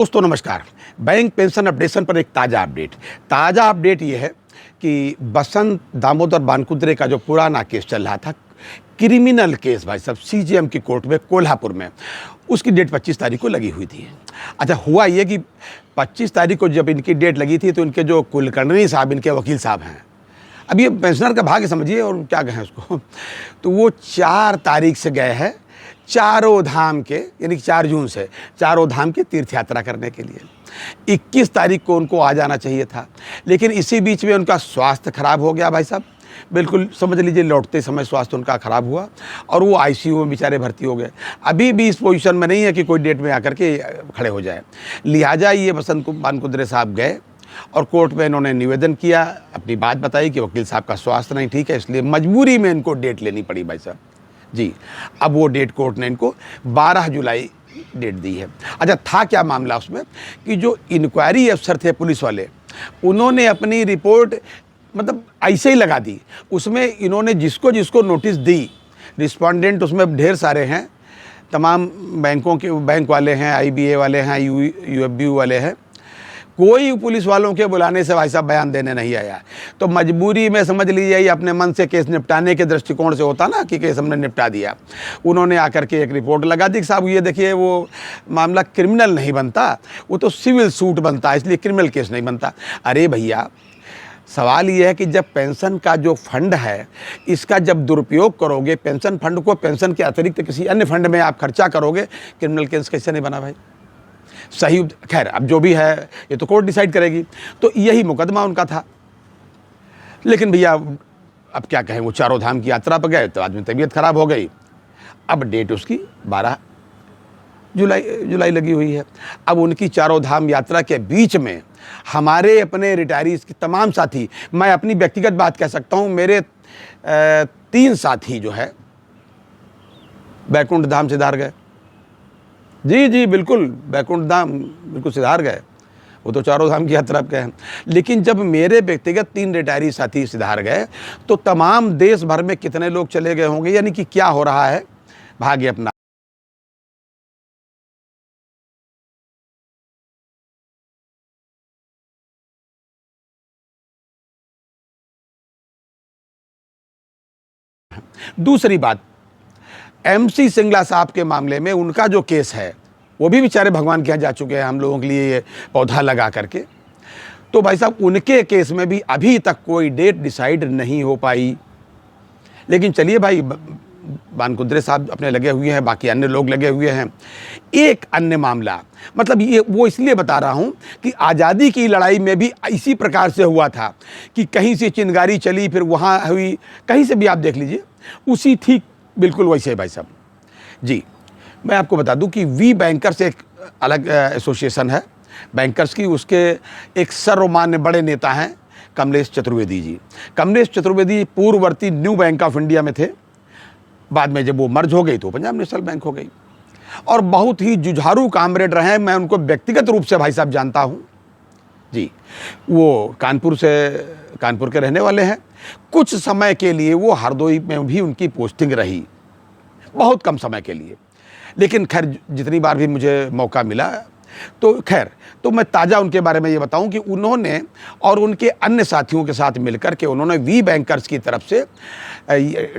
दोस्तों नमस्कार। Bank pension updation पर एक ताज़ा अपडेट ये है कि बसंत दामोदर बानकुद्रे का जो पुराना केस चल रहा था, क्रिमिनल केस भाई साहब, सीजेएम की कोर्ट में कोल्हापुर में, उसकी डेट 25 तारीख को लगी हुई थी। अच्छा, हुआ ये कि 25 तारीख को जब इनकी डेट लगी थी तो इनके जो कुलकर्णी साहब, इनके वकील साहब हैं, अब ये पेंशनर का भाग्य समझिए और क्या कहें उसको, तो वो 4 तारीख से गए हैं चारों धाम के, यानी कि 4 जून से चारों धाम की तीर्थ यात्रा करने के लिए। 21 तारीख को उनको आ जाना चाहिए था, लेकिन इसी बीच में उनका स्वास्थ्य खराब हो गया भाई साहब। बिल्कुल समझ लीजिए, लौटते समय स्वास्थ्य उनका खराब हुआ और वो आईसीयू में बेचारे भर्ती हो गए। अभी भी इस पोजीशन में नहीं है कि कोई डेट में आकर के खड़े हो जाए। लिहाजा ये बसंत बानकुद्रे साहब गए और कोर्ट में इन्होंने निवेदन किया, अपनी बात बताई कि वकील साहब का स्वास्थ्य नहीं ठीक है, इसलिए मजबूरी में इनको डेट लेनी पड़ी भाई साहब जी। अब वो डेट कोर्ट ने इनको 12 जुलाई डेट दी है। अच्छा, था क्या मामला उसमें कि जो इंक्वायरी अफसर थे पुलिस वाले, उन्होंने अपनी रिपोर्ट मतलब ऐसे ही लगा दी। उसमें इन्होंने जिसको जिसको नोटिस दी, रिस्पोंडेंट उसमें ढेर सारे हैं, तमाम बैंकों के बैंक वाले हैं, आईबीए वाले हैं, यूएफबी वाले हैं। कोई पुलिस वालों के बुलाने से भाई साहब बयान देने नहीं आया। तो मजबूरी में समझ लीजिए, ये अपने मन से केस निपटाने के दृष्टिकोण से होता ना कि केस हमने निपटा दिया, उन्होंने आकर के एक रिपोर्ट लगा दी कि साहब ये देखिए, वो मामला क्रिमिनल नहीं बनता, वो तो सिविल सूट बनता है, इसलिए क्रिमिनल केस नहीं बनता। अरे भैया, सवाल ये है कि जब पेंशन का जो फंड है, इसका जब दुरुपयोग करोगे, पेंशन फंड को पेंशन के अतिरिक्त किसी अन्य फंड में आप खर्चा करोगे, क्रिमिनल केस कैसे नहीं बना भाई? सही, खैर अब जो भी है ये तो कोर्ट डिसाइड करेगी। तो यही मुकदमा उनका था। लेकिन भैया अब क्या कहें, वो चारों धाम की यात्रा पर गए तो आदमी तबीयत खराब हो गई। अब डेट उसकी 12 जुलाई लगी हुई है। अब उनकी चारों धाम यात्रा के बीच में हमारे अपने रिटायरीज के तमाम साथी, मैं अपनी व्यक्तिगत बात कह सकता हूँ, मेरे 3 साथी जो है बैकुंठ धाम सिधार गए। जी बिल्कुल, बैकुंठ धाम बिल्कुल सिधार गए, वो तो चारों धाम की यात्रा पे हैं। लेकिन जब मेरे व्यक्तिगत 3 रिटायरी साथी सिधार गए तो तमाम देश भर में कितने लोग चले गए होंगे, यानी कि क्या हो रहा है, भाग्य अपना। दूसरी बात, एमसी सिंगला साहब के मामले में उनका जो केस है, वो भी बेचारे भगवान के यहाँ जा चुके हैं हम लोगों के लिए ये पौधा लगा करके। तो भाई साहब उनके केस में भी अभी तक कोई डेट डिसाइड नहीं हो पाई। लेकिन चलिए भाई, बानकुद्रे साहब अपने लगे हुए हैं, बाकी अन्य लोग लगे हुए हैं। एक अन्य मामला, मतलब ये वो इसलिए बता रहा हूँ कि आज़ादी की लड़ाई में भी इसी प्रकार से हुआ था कि कहीं से चिंगारी चली, फिर वहाँ हुई, कहीं से भी आप देख लीजिए, उसी ठीक बिल्कुल वैसे भाई साहब जी। मैं आपको बता दूं कि वी बैंकर्स एक अलग एसोसिएशन है बैंकर्स की, उसके एक सर्वमान्य बड़े नेता हैं कमलेश चतुर्वेदी जी। कमलेश चतुर्वेदी पूर्ववर्ती न्यू बैंक ऑफ इंडिया में थे, बाद में जब वो मर्ज हो गई तो पंजाब नेशनल बैंक हो गई, और बहुत ही जुझारू कामरेड रहे हैं। मैं उनको व्यक्तिगत रूप से भाई साहब जानता हूँ जी। वो कानपुर के रहने वाले हैं। कुछ समय के लिए वो हरदोई में भी उनकी पोस्टिंग रही, बहुत कम समय के लिए, लेकिन खैर जितनी बार भी मुझे मौका मिला तो खैर, तो मैं ताज़ा उनके बारे में ये बताऊं कि उन्होंने और उनके अन्य साथियों के साथ मिलकर के उन्होंने वी बैंकर्स की तरफ से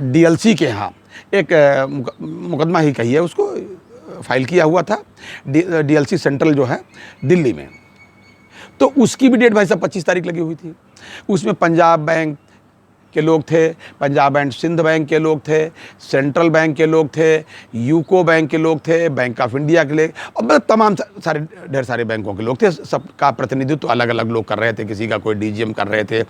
डीएलसी के यहाँ एक मुकदमा ही कहिए उसको, फाइल किया हुआ था डीएलसी सेंट्रल जो है दिल्ली में। तो उसकी भी डेट भाई साहब 25 तारीख लगी हुई थी। उसमें पंजाब बैंक के लोग थे, पंजाब एंड सिंध बैंक के लोग थे, सेंट्रल बैंक के लोग थे, यूको बैंक के लोग थे, बैंक ऑफ इंडिया के लोग, और मतलब तमाम सारे ढेर सारे बैंकों के लोग थे। सबका प्रतिनिधित्व अलग अलग लोग कर रहे थे। किसी का कोई डीजीएम कर रहे थे,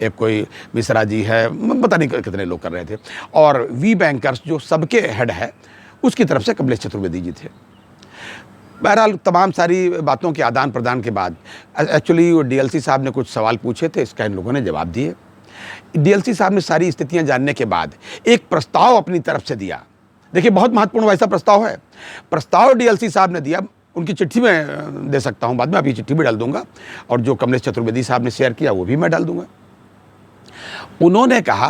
एक कोई मिश्रा जी है, पता नहीं कितने लोग कर रहे थे। और वी बैंकर्स जो सबके हेड है, उसकी तरफ से कमलेश चतुर्वेदी जी थे। बहरहाल तमाम सारी बातों के आदान प्रदान के बाद एक्चुअली वो डीएलसी साहब ने कुछ सवाल पूछे थे, इसका इन लोगों ने जवाब दिए। डीएलसी साहब ने सारी स्थितियां जानने के बाद एक प्रस्ताव अपनी तरफ से दिया। देखिए, बहुत महत्वपूर्ण वैसा प्रस्ताव है। प्रस्ताव डीएलसी साहब ने दिया, उनकी चिट्ठी में दे सकता हूं, बाद में अभी चिट्ठी भी डाल दूंगा, और जो कमलेश चतुर्वेदी साहब ने शेयर किया वो भी मैं डाल दूंगा। उन्होंने कहा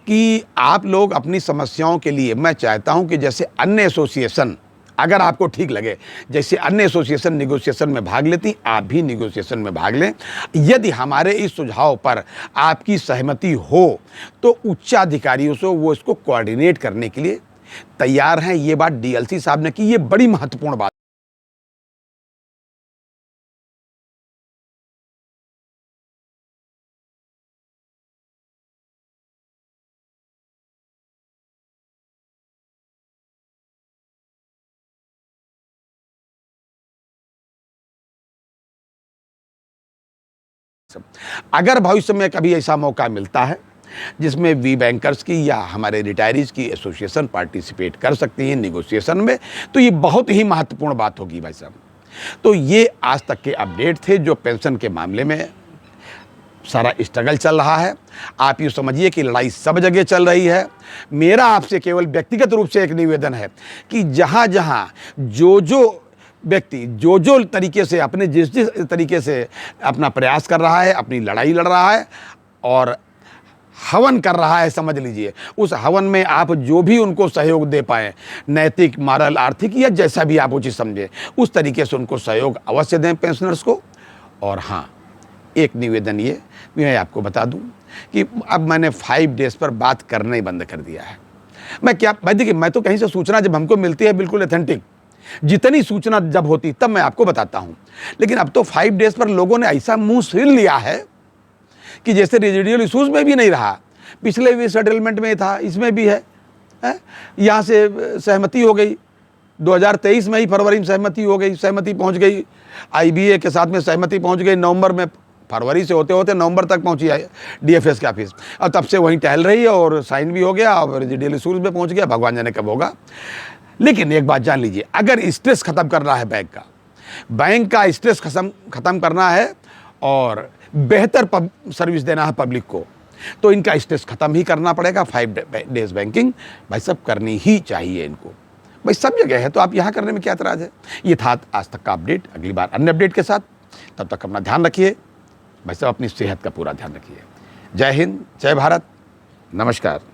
कि आप लोग अपनी समस्याओं के लिए, मैं चाहता हूं कि जैसे अन्य एसोसिएशन अगर आपको ठीक लगे, जैसे अन्य एसोसिएशन निगोशिएशन में भाग लेती, आप भी निगोशिएशन में भाग लें। यदि हमारे इस सुझाव पर आपकी सहमति हो तो उच्चाधिकारियों से वो इसको कोऑर्डिनेट करने के लिए तैयार हैं। ये बात डीएलसी साहब ने की, ये बड़ी महत्वपूर्ण बात। अगर भविष्य में कभी ऐसा मौका मिलता है जिसमें वी बैंकर्स की या हमारे रिटायरीज की एसोसिएशन पार्टिसिपेट कर सकती हैं निगोशिएशन में, तो ये बहुत ही महत्वपूर्ण बात होगी भाई साहब। तो ये आज तक के अपडेट थे जो पेंशन के मामले में सारा स्ट्रगल चल रहा है। आप यूँ समझिए कि लड़ाई सब जगह चल रही है। मेरा आपसे केवल व्यक्तिगत रूप से एक निवेदन है कि जहाँ जहाँ जो व्यक्ति जो तरीके से अपने जिस तरीके से अपना प्रयास कर रहा है, अपनी लड़ाई लड़ रहा है और हवन कर रहा है, समझ लीजिए, उस हवन में आप जो भी उनको सहयोग दे पाएँ, नैतिक, मॉरल, आर्थिक या जैसा भी आप उचित समझें, उस तरीके से उनको सहयोग अवश्य दें पेंशनर्स को। और हाँ, एक निवेदन ये मैं आपको बता दूं कि अब मैंने 5 डेज़ पर बात करना ही बंद कर दिया है। भाई देखिए, मैं तो कहीं से सूचना जब हमको मिलती है बिल्कुल ऑथेंटिक, जितनी सूचना जब होती तब मैं आपको बताता हूं। लेकिन अब तो 5 डेज़ पर लोगों ने ऐसा मुंह सिल लिया है कि जैसे रेजिडियल इशूज़ में भी नहीं रहा, पिछले भी सेटलमेंट में था, इसमें भी है। यहाँ से सहमति हो गई, 2023 में ही फरवरी में सहमति पहुँच गई, IBA के साथ में सहमति पहुँच गई नवंबर में, फरवरी से होते होते नवंबर तक पहुंची है DFS के ऑफिस, और तब से वहीं टहल रही है और साइन भी हो गया और रेजिडियल इशूज़ में पहुंच गया, भगवान जाने कब होगा। लेकिन एक बात जान लीजिए, अगर स्ट्रेस खत्म करना है बैंक का स्ट्रेस खत्म करना है और बेहतर सर्विस देना है पब्लिक को, तो इनका स्ट्रेस खत्म ही करना पड़ेगा। 5 डेज़ बैंकिंग भाई सब करनी ही चाहिए इनको, भाई सब जगह है, तो आप यहाँ करने में क्या एतराज़ है। ये था आज तक का अपडेट, अगली बार अन्य अपडेट के साथ, तब तक अपना ध्यान रखिए भाई साहब, अपनी सेहत का पूरा ध्यान रखिए। जय हिंद, जय भारत, नमस्कार।